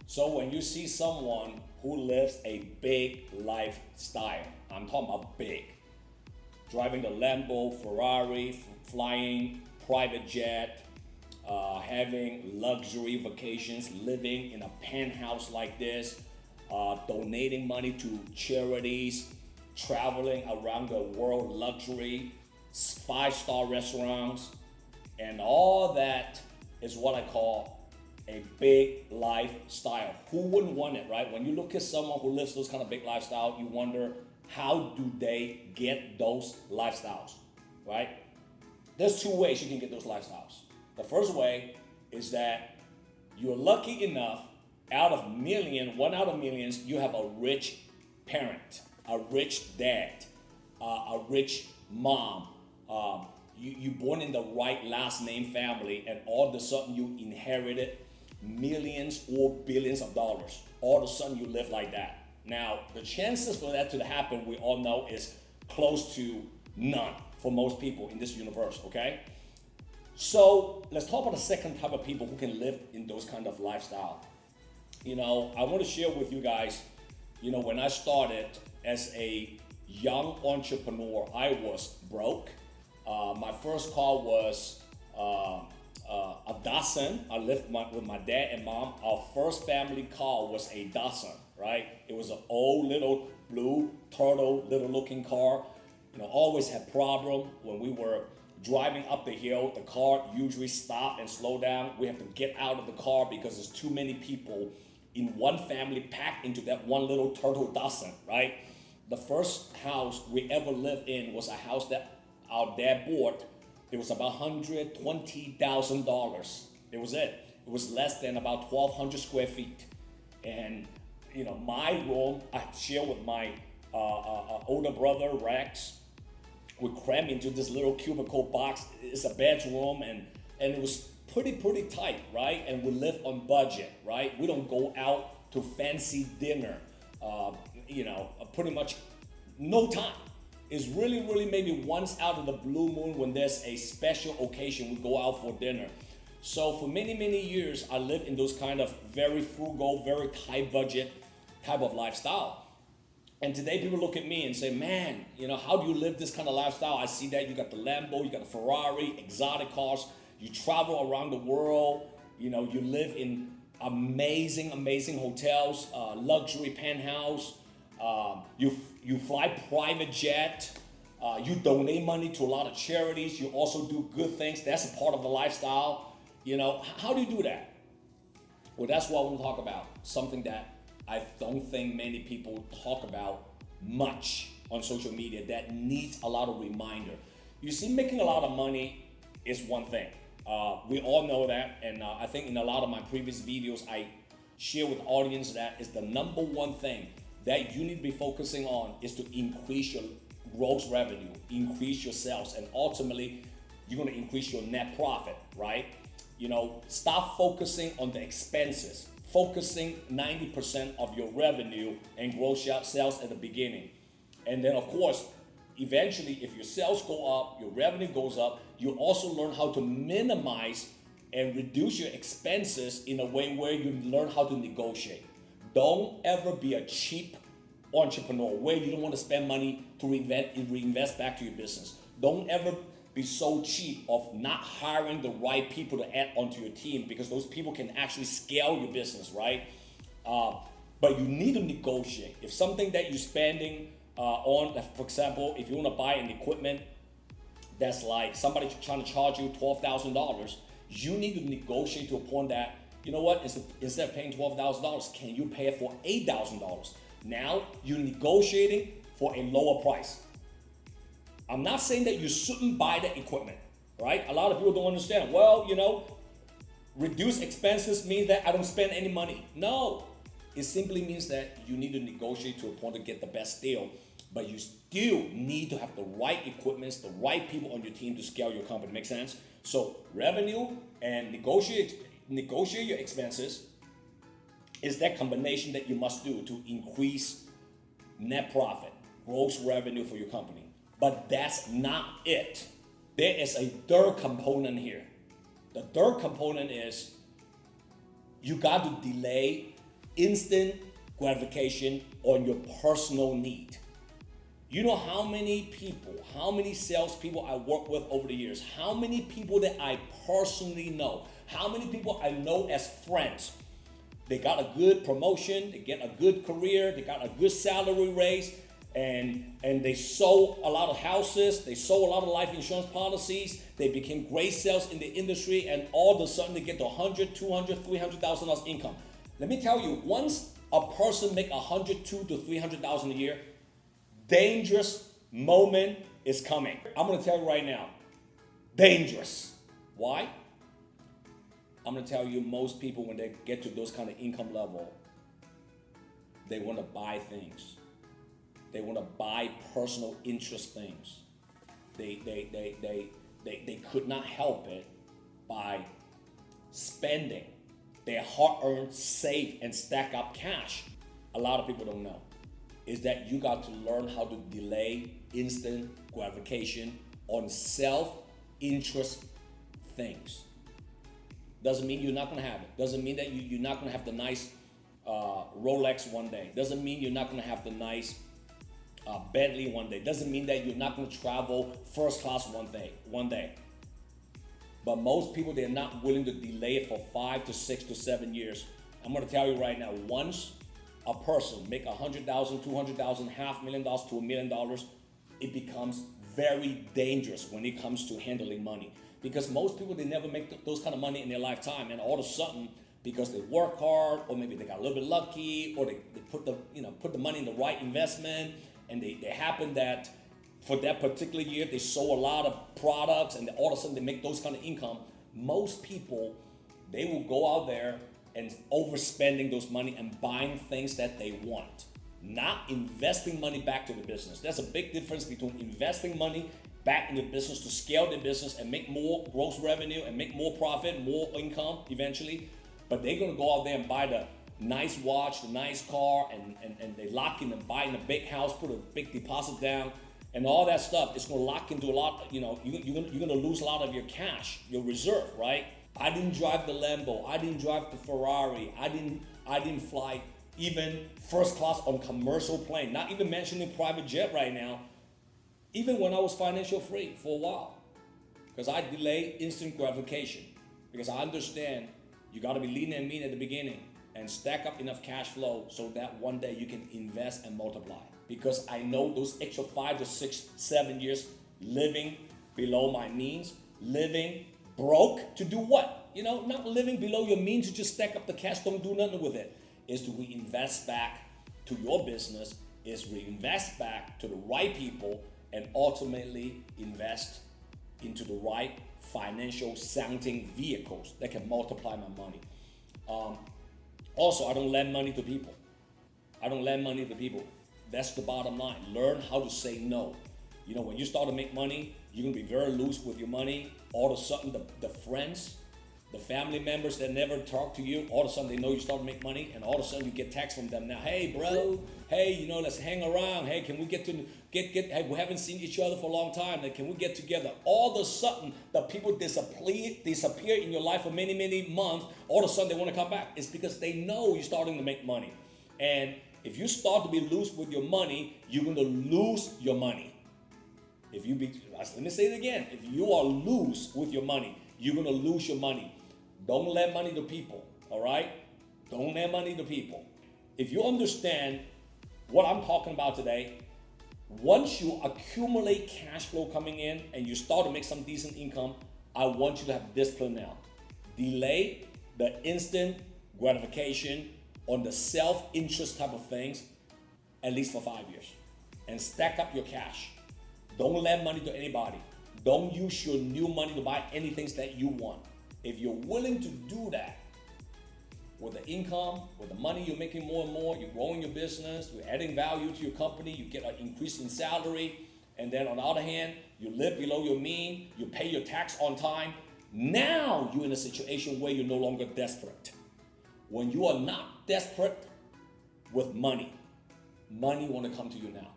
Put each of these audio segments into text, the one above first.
So when you see someone who lives a big lifestyle, I'm talking about big, driving the Lambo, Ferrari, flying private jet, having luxury vacations, living in a penthouse like this, donating money to charities, traveling around the world, luxury, five-star restaurants, and all that is what I call a big lifestyle. Who wouldn't want it, right? When you look at someone who lives those kind of big lifestyle, you wonder, how do they get those lifestyles, right? There's two ways you can get those lifestyles. The first way is that you're lucky enough, one out of millions, you have a rich parent, a rich dad, a rich mom. You born in the right last name family, and all of a sudden you inherited millions or billions of dollars. All of a sudden you live like that. Now, the chances for that to happen, we all know, is close to none for most people in this universe, okay? So let's talk about the second type of people who can live in those kind of lifestyle. I want to share with you guys, when I started as a young entrepreneur, I was broke. My first car was a Datsun. I lived with my dad and mom. Our first family car was a Datsun, right? It was an old little blue turtle little looking car. Always had problem when we were driving up the hill. The car usually stop and slow down. We have to get out of the car because there's too many people in one family packed into that one little turtle Datsun, right? The first house we ever lived in was a house that our dad bought. It was about $120,000. It was it. It was less than about 1,200 square feet. And, my room, I share with my older brother, Rex. We crammed into this little cubicle box. It's a bedroom, and it was pretty tight, right? And we live on budget, right? We don't go out to fancy dinner, pretty much no time. It's really maybe once out of the blue moon when there's a special occasion, we go out for dinner. So for many years, I lived in those kind of very frugal, very tight budget type of lifestyle. And today people look at me and say, man, how do you live this kind of lifestyle? I see that you got the Lambo, you got the Ferrari, exotic cars, you travel around the world, you live in amazing hotels, luxury penthouse, you fly private jet, you donate money to a lot of charities, you also do good things. That's a part of the lifestyle. How do you do that? Well, that's what I want to talk about. Something that I don't think many people talk about much on social media that needs a lot of reminder. You see, making a lot of money is one thing. We all know that, and I think in a lot of my previous videos, I share with the audience that is the number one thing that you need to be focusing on is to increase your gross revenue, increase your sales, and ultimately, you're gonna increase your net profit, right? Stop focusing on the expenses. Focusing 90% of your revenue and gross sales at the beginning. And then of course, eventually if your sales go up, your revenue goes up, you also learn how to minimize and reduce your expenses in a way where you learn how to negotiate. Don't ever be a cheap entrepreneur where you don't want to spend money to reinvest back to your business. Don't ever be so cheap of not hiring the right people to add onto your team, because those people can actually scale your business, right? But you need to negotiate. If something that you're spending on, for example, if you want to buy an equipment that's like somebody trying to charge you $12,000, you need to negotiate to a point that, you know what, instead of paying $12,000, can you pay it for $8,000? Now you're negotiating for a lower price. I'm not saying that you shouldn't buy the equipment, right? A lot of people don't understand. Well, reduce expenses means that I don't spend any money. No, it simply means that you need to negotiate to a point to get the best deal, but you still need to have the right equipment, the right people on your team to scale your company. Make sense? So revenue and negotiate your expenses is that combination that you must do to increase net profit, gross revenue for your company. But that's not it. There is a third component here. The third component is you got to delay instant gratification on your personal need. You know how many people, how many salespeople I work with over the years, how many people that I personally know, how many people I know as friends. They got a good promotion, they get a good career, they got a good salary raise, and they sold a lot of houses, they sold a lot of life insurance policies, they became great sales in the industry, and all of a sudden they get to $100,000, $200,000, $300,000 income. Let me tell you, once a person make $102,000 to $300,000 a year, dangerous moment is coming. I'm gonna tell you right now, dangerous. Why? I'm gonna tell you, most people, when they get to those kind of income level, they wanna buy things. They wanna buy personal interest things. They could not help it by spending their hard-earned, save, and stack up cash. A lot of people don't know is that you got to learn how to delay instant gratification on self-interest things. Doesn't mean you're not gonna have it. Doesn't mean that you're not gonna have the nice Rolex one day. Doesn't mean you're not gonna have the nice Bentley one day. Doesn't mean that you're not gonna travel first class one day. But most people, they're not willing to delay it for 5 to 6 to 7 years. I'm gonna tell you right now, once a person make $100,000, $200,000, $500,000 to $1 million, it becomes very dangerous when it comes to handling money. Because most people, they never make those kind of money in their lifetime, and all of a sudden, because they work hard, or maybe they got a little bit lucky, or they put the money in the right investment, and they happen that for that particular year they sold a lot of products, and all of a sudden they make those kind of income. Most people, they will go out there and overspending those money and buying things that they want, not investing money back to the business. There's a big difference between investing money back in the business to scale the business and make more gross revenue and make more profit, more income eventually. But they're gonna go out there and buy the nice watch, the nice car, and they lock in and buy in a big house, put a big deposit down, and all that stuff. It's gonna lock into a lot, you're gonna lose a lot of your cash, your reserve, right? I didn't drive the Lambo, I didn't drive the Ferrari, I didn't fly even first class on commercial plane, not even mentioning private jet right now, even when I was financial free for a while. Because I delay instant gratification. Because I understand you gotta be lean and mean at the beginning and stack up enough cash flow so that one day you can invest and multiply. Because I know those extra 5 to 6, 7 years living below my means, living broke to do what? Not living below your means to just stack up the cash, don't do nothing with it. Is to reinvest back to your business, is reinvest back to the right people, and ultimately invest into the right financial sounding vehicles that can multiply my money. Also, I don't lend money to people. That's the bottom line. Learn how to say no. When you start to make money, you're gonna be very loose with your money. All of a sudden, the friends, the family members that never talk to you, all of a sudden they know you start to make money, and all of a sudden you get texts from them now. Hey, bro. Hey, let's hang around. Hey, can we get hey, we haven't seen each other for a long time. Like, can we get together? All of a sudden, the people disappear in your life for many, many months. All of a sudden, they want to come back. It's because they know you're starting to make money. And if you start to be loose with your money, you're going to lose your money. Let me say it again. If you are loose with your money, you're going to lose your money. Don't lend money to people, all right? Don't lend money to people. If you understand what I'm talking about today, once you accumulate cash flow coming in and you start to make some decent income, I want you to have discipline now. Delay the instant gratification on the self-interest type of things at least for 5 years. And stack up your cash. Don't lend money to anybody. Don't use your new money to buy anything that you want. If you're willing to do that, with the income, with the money you're making more and more, you're growing your business, you're adding value to your company, you get an increase in salary, and then on the other hand, you live below your mean, you pay your tax on time, now you're in a situation where you're no longer desperate. When you are not desperate with money want to come to you now.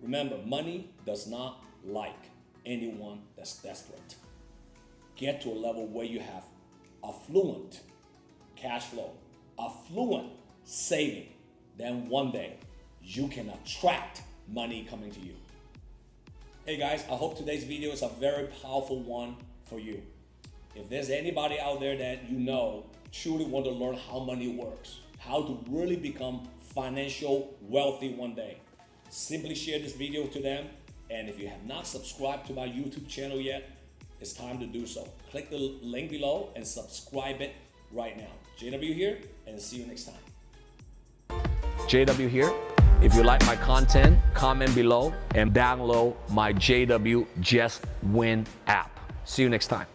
Remember, money does not like anyone that's desperate. Get to a level where you have affluent cash flow, affluent saving, then one day you can attract money coming to you. Hey guys, I hope today's video is a very powerful one for you. If there's anybody out there that you know truly want to learn how money works, how to really become financial wealthy one day, simply share this video to them. And if you have not subscribed to my YouTube channel yet, it's time to do so. Click the link below and subscribe it right now. JW here, and see you next time. JW here. If you like my content, comment below and download my JW Just Win app. See you next time.